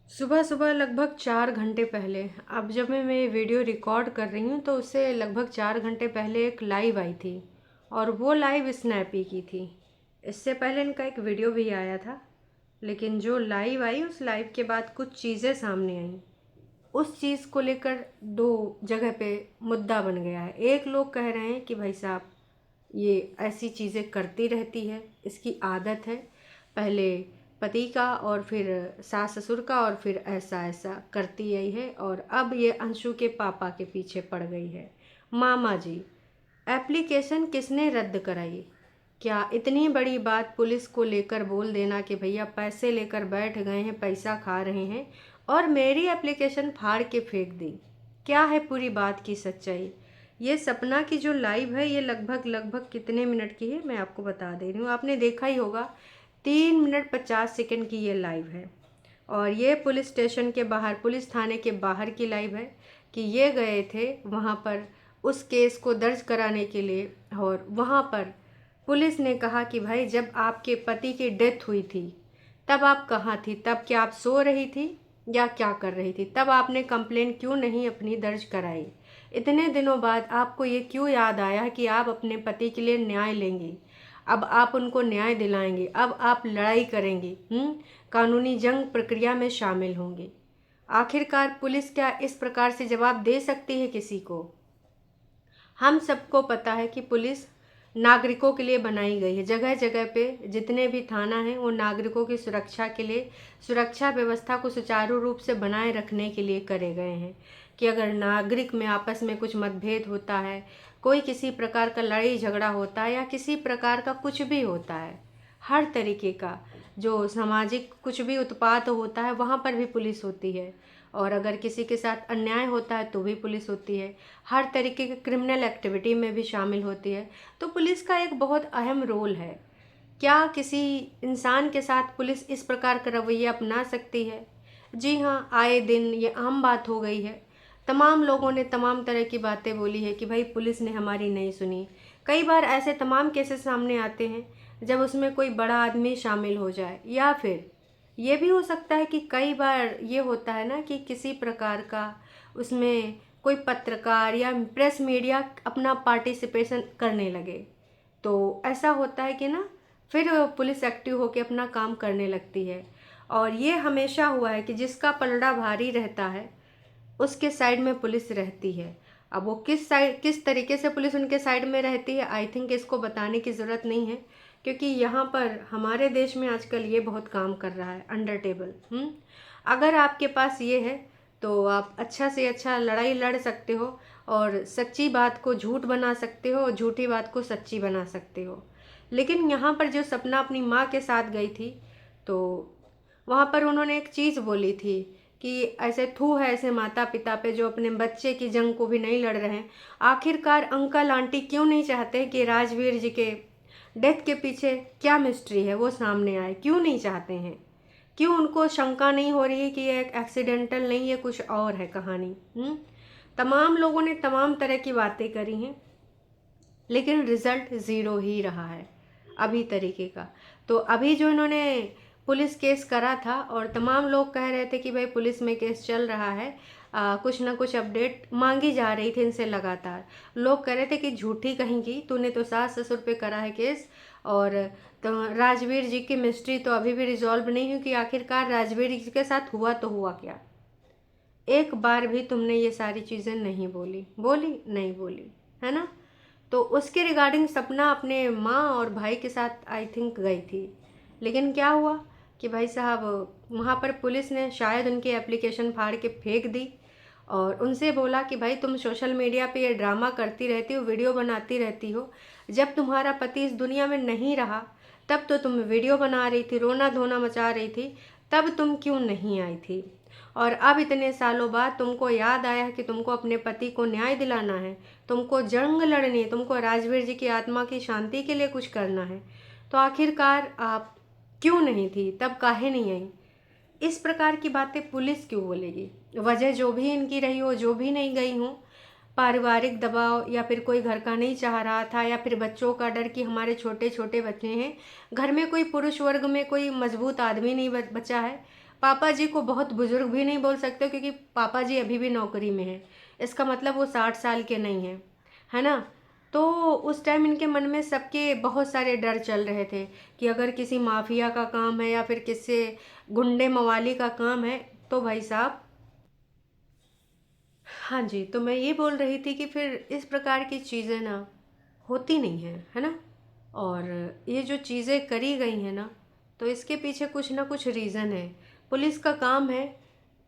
सुबह सुबह लगभग 4 घंटे पहले। अब जब मैं ये वीडियो रिकॉर्ड कर रही हूँ तो उससे लगभग 4 घंटे पहले एक लाइव आई थी और वो लाइव स्नैपी की थी। इससे पहले इनका एक वीडियो भी आया था, लेकिन जो लाइव आई उस लाइव के बाद कुछ चीज़ें सामने आईं। उस चीज़ को लेकर दो जगह पे मुद्दा बन गया है। एक लोग कह रहे हैं कि भाई साहब ये ऐसी चीज़ें करती रहती है, इसकी आदत है, पहले पति का और फिर सास ससुर का और फिर ऐसा ऐसा करती आई है और अब ये अंशु के पापा के पीछे पड़ गई है। मामा जी, एप्लीकेशन किसने रद्द कराई? क्या इतनी बड़ी बात पुलिस को लेकर बोल देना कि भैया पैसे लेकर बैठ गए हैं, पैसा खा रहे हैं और मेरी एप्लीकेशन फाड़ के फेंक दी? क्या है पूरी बात की सच्चाई? ये सपना की जो लाइव है ये लगभग लगभग कितने मिनट की है मैं आपको बता दे रही हूँ, आपने देखा ही होगा। 3 मिनट 50 सेकंड की ये लाइव है और ये पुलिस स्टेशन के बाहर, पुलिस थाने के बाहर की लाइव है कि ये गए थे वहाँ पर उस केस को दर्ज कराने के लिए। और वहाँ पर पुलिस ने कहा कि भाई जब आपके पति की डेथ हुई थी तब आप कहाँ थी? तब क्या आप सो रही थी या क्या कर रही थी? तब आपने कंप्लेन क्यों नहीं अपनी दर्ज कराई? इतने दिनों बाद आपको ये क्यों याद आया कि आप अपने पति के लिए न्याय लेंगी? अब आप उनको न्याय दिलाएंगे, अब आप लड़ाई करेंगी, कानूनी जंग प्रक्रिया में शामिल होंगे। आखिरकार पुलिस क्या इस प्रकार से जवाब दे सकती है किसी को? हम सबको पता है कि पुलिस नागरिकों के लिए बनाई गई है। जगह जगह पे जितने भी थाना हैं वो नागरिकों की सुरक्षा के लिए, सुरक्षा व्यवस्था को सुचारू रूप से बनाए रखने के लिए करे गए हैं कि अगर नागरिक में आपस में कुछ मतभेद होता है, कोई किसी प्रकार का लड़ाई झगड़ा होता है या किसी प्रकार का कुछ भी होता है, हर तरीके का जो सामाजिक कुछ भी उत्पात होता है वहाँ पर भी पुलिस होती है। और अगर किसी के साथ अन्याय होता है तो भी पुलिस होती है। हर तरीके के क्रिमिनल एक्टिविटी में भी शामिल होती है। तो पुलिस का एक बहुत अहम रोल है। क्या किसी इंसान के साथ पुलिस इस प्रकार का रवैया अपना सकती है? जी हाँ, आए दिन ये आम बात हो गई है। तमाम लोगों ने तमाम तरह की बातें बोली है कि भाई पुलिस ने हमारी नहीं सुनी। कई बार ऐसे तमाम केसेस सामने आते हैं जब उसमें कोई बड़ा आदमी शामिल हो जाए, या फिर ये भी हो सकता है कि कई बार ये होता है ना कि किसी प्रकार का उसमें कोई पत्रकार या प्रेस मीडिया अपना पार्टिसिपेशन करने लगे। तो ऐसा होता है कि ना फिर पुलिस एक्टिव होकर अपना काम करने लगती है। और ये हमेशा हुआ है कि जिसका पलड़ा भारी रहता है उसके साइड में पुलिस रहती है। अब वो किस तरीके से पुलिस उनके साइड में रहती है, आई थिंक इसको बताने की ज़रूरत नहीं है, क्योंकि यहाँ पर हमारे देश में आजकल ये बहुत काम कर रहा है अंडर टेबल। अगर आपके पास ये है तो आप अच्छा से अच्छा लड़ाई लड़ सकते हो और सच्ची बात को झूठ बना सकते हो और झूठी बात को सच्ची बना सकते हो। लेकिन यहाँ पर जो सपना अपनी माँ के साथ गई थी, तो वहाँ पर उन्होंने एक चीज़ बोली थी कि ऐसे थू है ऐसे माता पिता पे जो अपने बच्चे की जंग को भी नहीं लड़ रहे हैं। आखिरकार अंकल आंटी क्यों नहीं चाहते कि राजवीर जी के डेथ के पीछे क्या मिस्ट्री है वो सामने आए? क्यों नहीं चाहते हैं? क्यों उनको शंका नहीं हो रही है कि ये एक एक्सीडेंटल नहीं, ये कुछ और है कहानी? तमाम लोगों ने तमाम तरह की बातें करी हैं, लेकिन रिजल्ट ज़ीरो ही रहा है अभी तरीके का। तो अभी जो इन्होंने पुलिस केस करा था और तमाम लोग कह रहे थे कि भाई पुलिस में केस चल रहा है, कुछ ना कुछ अपडेट मांगी जा रही थी इनसे लगातार। लोग कह रहे थे कि झूठी कहेंगी, तूने तो सास ससुर पे करा है केस। और तो राजवीर जी की मिस्ट्री तो अभी भी रिजॉल्व नहीं हुई कि आखिरकार राजवीर जी के साथ हुआ तो हुआ क्या। एक बार भी तुमने ये सारी चीज़ें नहीं बोली, बोली नहीं बोली, है ना? तो उसके रिगार्डिंग सपना अपने माँ और भाई के साथ आई थिंक गई थी। लेकिन क्या हुआ कि भाई साहब वहाँ पर पुलिस ने शायद उनकी एप्लीकेशन फाड़ के फेंक दी और उनसे बोला कि भाई तुम सोशल मीडिया पे ये ड्रामा करती रहती हो, वीडियो बनाती रहती हो। जब तुम्हारा पति इस दुनिया में नहीं रहा तब तो तुम वीडियो बना रही थी, रोना धोना मचा रही थी, तब तुम क्यों नहीं आई थी? और अब इतने सालों बाद तुमको याद आया है कि तुमको अपने पति को न्याय दिलाना है, तुमको जंग लड़नी है, तुमको राजवीर जी की आत्मा की शांति के लिए कुछ करना है। तो आखिरकार आप क्यों नहीं थी तब? काहे नहीं आई? इस प्रकार की बातें पुलिस क्यों बोलेगी? वजह जो भी इनकी रही हो, जो भी नहीं गई हूँ, पारिवारिक दबाव या फिर कोई घर का नहीं चाह रहा था या फिर बच्चों का डर कि हमारे छोटे छोटे बच्चे हैं, घर में कोई पुरुष वर्ग में कोई मजबूत आदमी नहीं बचा है, पापा जी को बहुत बुजुर्ग भी नहीं बोल सकते, क्योंकि पापा जी अभी भी नौकरी में हैं। इसका मतलब वो 60 साल के नहीं हैं, है ना। तो उस टाइम इनके मन में सबके बहुत सारे डर चल रहे थे कि अगर किसी माफिया का काम है या फिर किसी गुंडे मवाली का काम है तो भाई साहब। हाँ जी, तो मैं ये बोल रही थी कि फिर इस प्रकार की चीज़ें ना होती नहीं हैं, है ना। और ये जो चीज़ें करी गई हैं ना, तो इसके पीछे कुछ ना कुछ रीज़न है। पुलिस का काम है,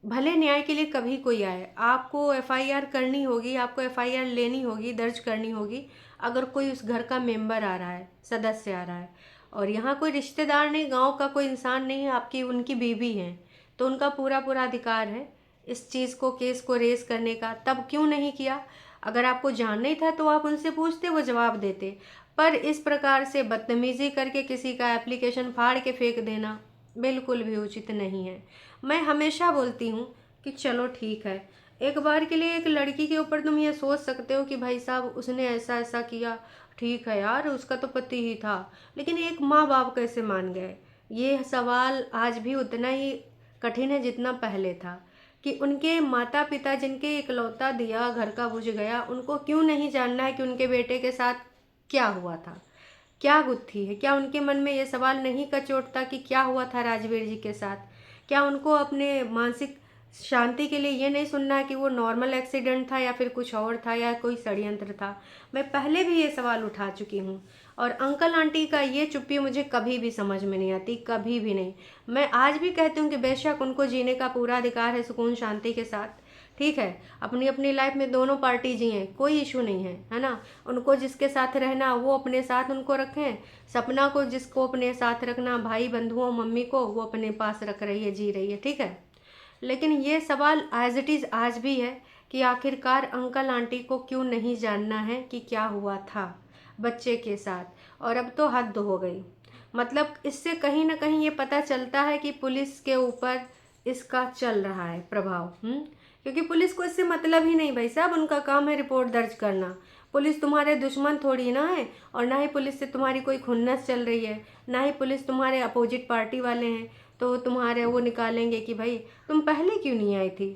भले न्याय के लिए कभी कोई आए, आपको एफआईआर करनी होगी, आपको एफआईआर लेनी होगी, दर्ज करनी होगी। अगर कोई उस घर का मेंबर आ रहा है, सदस्य आ रहा है, और यहाँ कोई रिश्तेदार नहीं, गांव का कोई इंसान नहीं है, आपकी उनकी बीवी हैं, तो उनका पूरा पूरा अधिकार है इस चीज़ को, केस को रेस करने का। तब क्यों नहीं किया? अगर आपको जानना ही था तो आप उनसे पूछते, वो जवाब देते। पर इस प्रकार से बदतमीज़ी करके किसी का एप्लीकेशन फाड़ के फेंक देना बिल्कुल भी उचित नहीं है। मैं हमेशा बोलती हूँ कि चलो ठीक है, एक बार के लिए एक लड़की के ऊपर तुम ये सोच सकते हो कि भाई साहब उसने ऐसा ऐसा किया, ठीक है यार, उसका तो पति ही था। लेकिन एक माँ बाप कैसे मान गए? ये सवाल आज भी उतना ही कठिन है जितना पहले था, कि उनके माता पिता जिनके इकलौता दिया घर का बुझ गया, उनको क्यों नहीं जानना है कि उनके बेटे के साथ क्या हुआ था, क्या गुत्थी है? क्या उनके मन में ये सवाल नहीं कचोटता कि क्या हुआ था राजवीर जी के साथ? क्या उनको अपने मानसिक शांति के लिए ये नहीं सुनना है कि वो नॉर्मल एक्सीडेंट था या फिर कुछ और था या कोई षड्यंत्र था? मैं पहले भी ये सवाल उठा चुकी हूँ। और अंकल आंटी का ये चुप्पी मुझे कभी भी समझ में नहीं आती, कभी भी नहीं। मैं आज भी कहती हूँ कि बेशक उनको जीने का पूरा अधिकार है सुकून शांति के साथ, ठीक है, अपनी अपनी लाइफ में दोनों पार्टी जिए, कोई इशू नहीं है ना। उनको जिसके साथ रहना वो अपने साथ उनको रखें। सपना को जिसको अपने साथ रखना, भाई बंधुओं मम्मी को, वो अपने पास रख रही है, जी रही है, ठीक है। लेकिन ये सवाल एज इट इज़ आज भी है कि आखिरकार अंकल आंटी को क्यों नहीं जानना है कि क्या हुआ था बच्चे के साथ। और अब तो हद हो गई। मतलब इससे कहीं ना कहीं ये पता चलता है कि पुलिस के ऊपर इसका चल रहा है प्रभाव। क्योंकि पुलिस को इससे मतलब ही नहीं भाई साहब, उनका काम है रिपोर्ट दर्ज करना। पुलिस तुम्हारे दुश्मन थोड़ी ना है, और ना ही पुलिस से तुम्हारी कोई खुन्नस चल रही है, ना ही पुलिस तुम्हारे अपोजिट पार्टी वाले हैं तो तुम्हारे वो निकालेंगे कि भाई तुम पहले क्यों नहीं आई थी।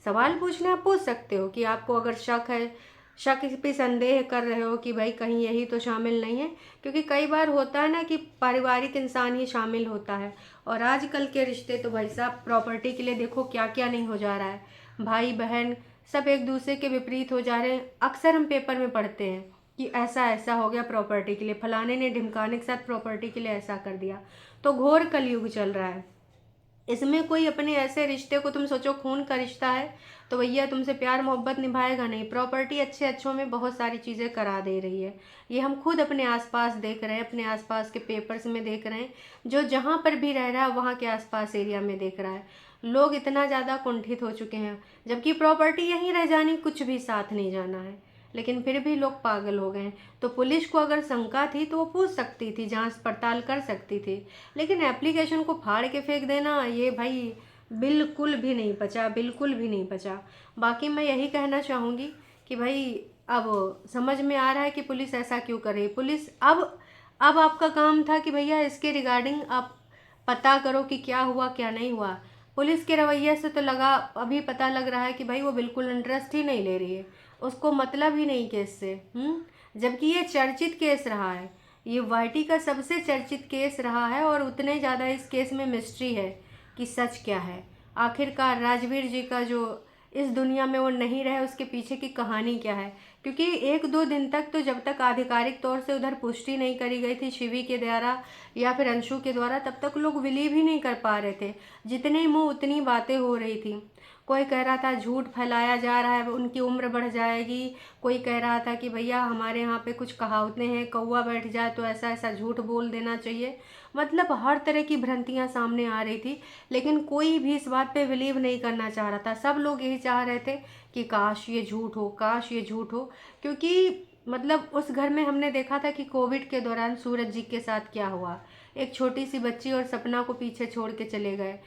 सवाल पूछने आप पूछ सकते हो कि आपको अगर शक है, शक पे संदेह कर रहे हो कि भाई कहीं यही तो शामिल नहीं है। क्योंकि कई बार होता है ना कि पारिवारिक इंसान ही शामिल होता है, और आजकल के रिश्ते तो भाई साहब प्रॉपर्टी के लिए देखो क्या क्या नहीं हो जा रहा है। भाई बहन सब एक दूसरे के विपरीत हो जा रहे हैं। अक्सर हम पेपर में पढ़ते हैं कि ऐसा ऐसा हो गया प्रॉपर्टी के लिए, फलाने ने ढिमकाने के साथ प्रॉपर्टी के लिए ऐसा कर दिया। तो घोर कलयुग चल रहा है। इसमें कोई अपने ऐसे रिश्ते को, तुम सोचो खून का रिश्ता है तो भैया तुमसे प्यार मोहब्बत निभाएगा नहीं, प्रॉपर्टी अच्छे अच्छों में बहुत सारी चीज़ें करा दे रही है। ये हम खुद अपने आसपास देख रहे हैं, अपने आसपास के पेपर्स में देख रहे हैं, जो जहाँ पर भी रह रहा है वहाँ के आसपास एरिया में देख रहा है। लोग इतना ज़्यादा कुंठित हो चुके हैं, जबकि प्रॉपर्टी यहीं रह जानी, कुछ भी साथ नहीं जाना है, लेकिन फिर भी लोग पागल हो गए हैं। तो पुलिस को अगर शंका थी तो वो पूछ सकती थी, जांच पड़ताल कर सकती थी। लेकिन एप्लीकेशन को फाड़ के फेंक देना, ये भाई बिल्कुल भी नहीं पचा, बिल्कुल भी नहीं पचा। बाकी मैं यही कहना चाहूँगी कि भाई अब समझ में आ रहा है कि पुलिस ऐसा क्यों कर रही है। पुलिस अब आपका काम था कि भैया इसके रिगार्डिंग आप पता करो कि क्या हुआ क्या नहीं हुआ। पुलिस के रवैये से तो लगा, अभी पता लग रहा है कि भाई वो बिल्कुल इंटरेस्ट ही नहीं ले रही है, उसको मतलब ही नहीं केस से। जबकि ये चर्चित केस रहा है, ये वाईटी का सबसे चर्चित केस रहा है, और उतने ज़्यादा इस केस में मिस्ट्री है कि सच क्या है। आखिरकार राजवीर जी का जो इस दुनिया में वो नहीं रहे, उसके पीछे की कहानी क्या है। क्योंकि एक दो दिन तक तो जब तक आधिकारिक तौर से उधर पुष्टि नहीं करी गई थी शिवी के द्वारा या फिर अंशु के द्वारा, तब तक लोग बिलीव ही नहीं कर पा रहे थे। जितने मुंह उतनी बातें हो रही थी। कोई कह रहा था झूठ फैलाया जा रहा है, उनकी उम्र बढ़ जाएगी। कोई कह रहा था कि भैया हमारे यहाँ पे कुछ कहावतें हैं, कौवा बैठ जाए तो ऐसा ऐसा झूठ बोल देना चाहिए। मतलब हर तरह की भ्रांतियाँ सामने आ रही थी, लेकिन कोई भी इस बात पे बिलीव नहीं करना चाह रहा था। सब लोग यही चाह रहे थे कि काश ये झूठ हो, काश ये झूठ हो। क्योंकि मतलब उस घर में हमने देखा था कि कोविड के दौरान सूरज जी के साथ क्या हुआ। एक छोटी सी बच्ची और सपना को पीछे छोड़ के चले गए।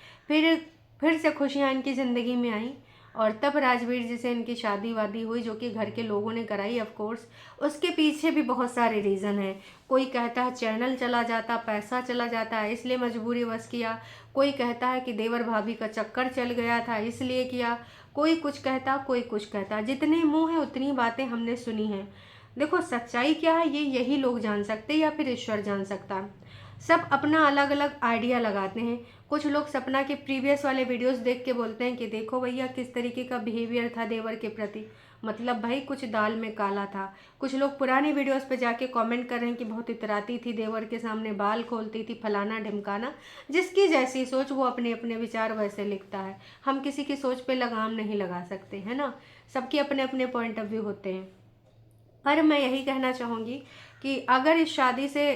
फिर से खुशियाँ इनकी ज़िंदगी में आई, और तब राजवीर जी से इनकी शादी वादी हुई, जो कि घर के लोगों ने कराई ऑफ कोर्स। उसके पीछे भी बहुत सारे रीज़न हैं। कोई कहता है चैनल चला जाता, पैसा चला जाता है इसलिए मजबूरी बस किया। कोई कहता है कि देवर भाभी का चक्कर चल गया था इसलिए किया। कोई कुछ कहता, कोई कुछ कहता। जितने मुंह है उतनी बातें हमने सुनी हैं। देखो सच्चाई क्या है ये यही लोग जान सकते हैं या फिर ईश्वर जान सकता है। सब अपना अलग अलग आइडिया लगाते हैं। कुछ लोग सपना के प्रीवियस वाले वीडियोस देख के बोलते हैं कि देखो भैया किस तरीके का बिहेवियर था देवर के प्रति, मतलब भाई कुछ दाल में काला था। कुछ लोग पुरानी वीडियोस पे जाके कमेंट कर रहे हैं कि बहुत इतराती थी देवर के सामने, बाल खोलती थी, फलाना ढिमकाना। जिसकी जैसी सोच वो अपने अपने विचार वैसे लिखता है। हम किसी की सोच पे लगाम नहीं लगा सकते, है ना। सबके अपने अपने पॉइंट ऑफ व्यू होते हैं। पर मैं यही कहना चाहूँगी कि अगर इस शादी से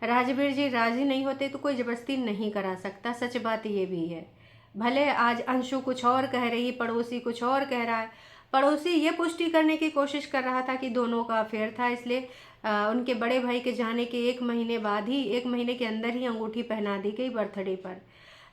राजवीर जी राजी नहीं होते तो कोई ज़बरदस्ती नहीं करा सकता। सच बात ये भी है। भले आज अंशु कुछ और कह रही, पड़ोसी कुछ और कह रहा है। पड़ोसी ये पुष्टि करने की कोशिश कर रहा था कि दोनों का अफेयर था, इसलिए उनके बड़े भाई के जाने के 1 महीने बाद ही, 1 महीने के अंदर ही अंगूठी पहना दी गई बर्थडे पर।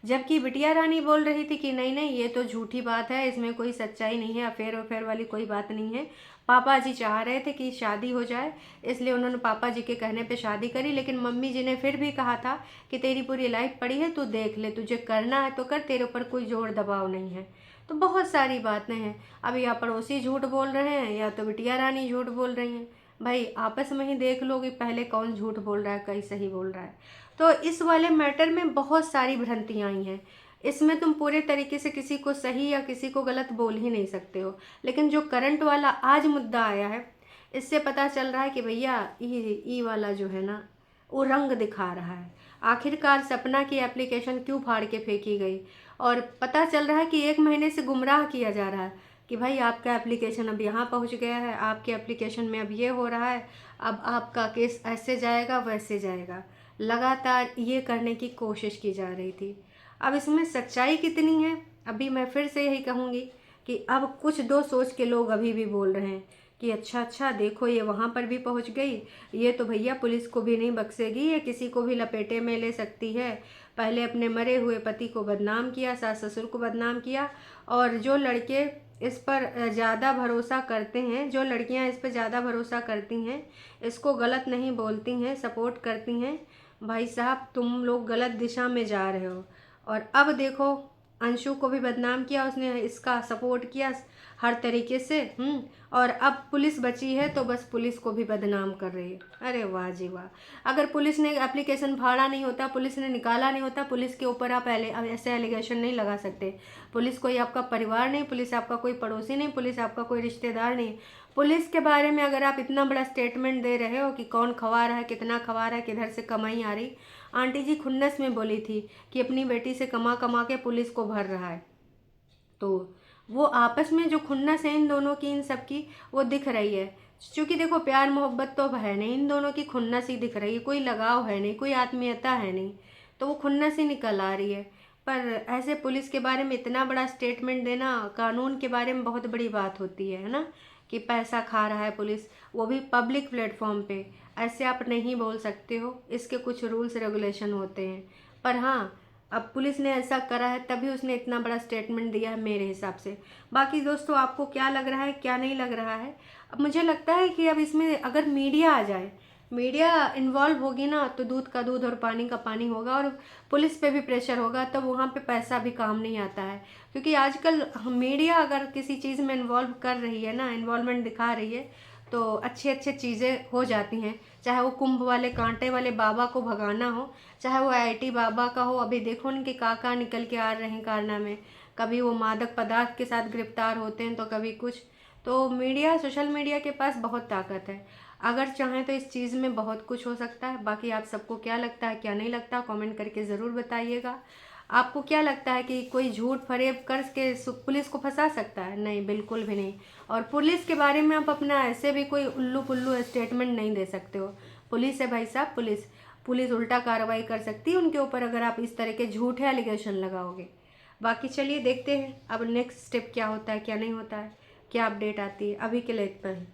जबकि बिटिया रानी बोल रही थी कि नहीं नहीं ये तो झूठी बात है, इसमें कोई सच्चाई नहीं है, अफेयर वफेयर वाली कोई बात नहीं है। पापा जी चाह रहे थे कि शादी हो जाए, इसलिए उन्होंने पापा जी के कहने पे शादी करी। लेकिन मम्मी जी ने फिर भी कहा था कि तेरी पूरी लाइफ पड़ी है, तू देख ले, तुझे करना है तो कर, तेरे ऊपर कोई जोर दबाव नहीं है। तो बहुत सारी बातें हैं। अब या पड़ोसी झूठ बोल रहे हैं या तो बिटिया रानी झूठ बोल रही हैं। भाई आपस में ही देख लो कि पहले कौन झूठ बोल रहा है, कहीं सही बोल रहा है। तो इस वाले मैटर में बहुत सारी भ्रांतियाँ आई हैं। इसमें तुम पूरे तरीके से किसी को सही या किसी को गलत बोल ही नहीं सकते हो। लेकिन जो करंट वाला आज मुद्दा आया है, इससे पता चल रहा है कि भैया ई वाला जो है ना, वो रंग दिखा रहा है। आखिरकार सपना की एप्लीकेशन क्यों फाड़ के फेंकी गई, और पता चल रहा है कि 1 महीने से गुमराह किया जा रहा है कि भाई आपका एप्लीकेशन अब यहाँ पहुँच गया है, आपके एप्लीकेशन में अब ये हो रहा है, अब आपका केस ऐसे जाएगा वैसे जाएगा। लगातार ये करने की कोशिश की जा रही थी। अब इसमें सच्चाई कितनी है, अभी मैं फिर से यही कहूँगी कि अब कुछ दो सोच के लोग अभी भी बोल रहे हैं कि अच्छा अच्छा देखो ये वहाँ पर भी पहुँच गई, ये तो भैया पुलिस को भी नहीं बख्शेगी, ये किसी को भी लपेटे में ले सकती है। पहले अपने मरे हुए पति को बदनाम किया, सास ससुर को बदनाम किया। और जो लड़के इस पर ज़्यादा भरोसा करते हैं, जो लड़कियां इस पर ज़्यादा भरोसा करती हैं, इसको गलत नहीं बोलती हैं, सपोर्ट करती हैं, भाई साहब तुम लोग गलत दिशा में जा रहे हो। और अब देखो अंशु को भी बदनाम किया, उसने इसका सपोर्ट किया हर तरीके से। और अब पुलिस बची है तो बस पुलिस को भी बदनाम कर रही है। अरे वाह जी वाह। अगर पुलिस ने एप्लीकेशन फाड़ा नहीं होता, पुलिस ने निकाला नहीं होता, पुलिस के ऊपर आप ऐसे एलिगेशन नहीं लगा सकते। पुलिस कोई आपका परिवार नहीं, पुलिस आपका कोई पड़ोसी नहीं, पुलिस आपका कोई रिश्तेदार नहीं। पुलिस के बारे में अगर आप इतना बड़ा स्टेटमेंट दे रहे हो कि कौन खवा रहा है, कितना खवा रहा है, किधर से कमाई आ रही। आंटी जी खुन्नस में बोली थी कि अपनी बेटी से कमा कमा के पुलिस को भर रहा है। तो वो आपस में जो खुन्नस है इन दोनों की, इन सब की, वो दिख रही है। क्योंकि देखो प्यार मोहब्बत तो है नहीं, इन दोनों की खुन्नस ही दिख रही है, कोई लगाव है नहीं, कोई आत्मीयता है नहीं, तो वो खुन्नस ही निकल आ रही है। पर ऐसे पुलिस के बारे में इतना बड़ा स्टेटमेंट देना, कानून के बारे में बहुत बड़ी बात होती है ना, कि पैसा खा रहा है पुलिस, वो भी पब्लिक प्लेटफॉर्म पे। ऐसे आप नहीं बोल सकते हो, इसके कुछ रूल्स रेगुलेशन होते हैं। पर हाँ, अब पुलिस ने ऐसा करा है तभी उसने इतना बड़ा स्टेटमेंट दिया है मेरे हिसाब से। बाकी दोस्तों आपको क्या लग रहा है, क्या नहीं लग रहा है। अब मुझे लगता है कि अब इसमें अगर मीडिया आ जाए, मीडिया इन्वॉल्व होगी ना, तो दूध का दूध और पानी का पानी होगा, और पुलिस पे भी प्रेशर होगा, तब वहाँ पे पैसा भी काम नहीं आता है। क्योंकि आजकल मीडिया अगर किसी चीज़ में इन्वॉल्व कर रही है ना, इन्वॉल्वमेंट दिखा रही है, तो अच्छी अच्छी चीज़ें हो जाती हैं। चाहे वो कुंभ वाले कांटे वाले बाबा को भगाना हो, चाहे वो आईआईटी बाबा का हो। अभी देखो उनके काका निकल के आ रहे हैं कारनामे, कभी वो मादक पदार्थ के साथ गिरफ्तार होते हैं तो कभी कुछ। तो मीडिया, सोशल मीडिया के पास बहुत ताकत है, अगर चाहें तो इस चीज़ में बहुत कुछ हो सकता है। बाकी आप सबको क्या लगता है, क्या नहीं लगता, कमेंट करके ज़रूर बताइएगा। आपको क्या लगता है कि कोई झूठ फरेब कर के पुलिस को फंसा सकता है? नहीं, बिल्कुल भी नहीं। और पुलिस के बारे में आप अपना ऐसे भी कोई उल्लू पुल्लू स्टेटमेंट नहीं दे सकते हो। पुलिस है भाई साहब, पुलिस पुलिस उल्टा कार्रवाई कर सकती है उनके ऊपर अगर आप इस तरह के झूठे एलिगेशन लगाओगे। बाकी चलिए देखते हैं अब नेक्स्ट स्टेप क्या होता है, क्या नहीं होता है, क्या अपडेट आती है। अभी के लिए इतना ही।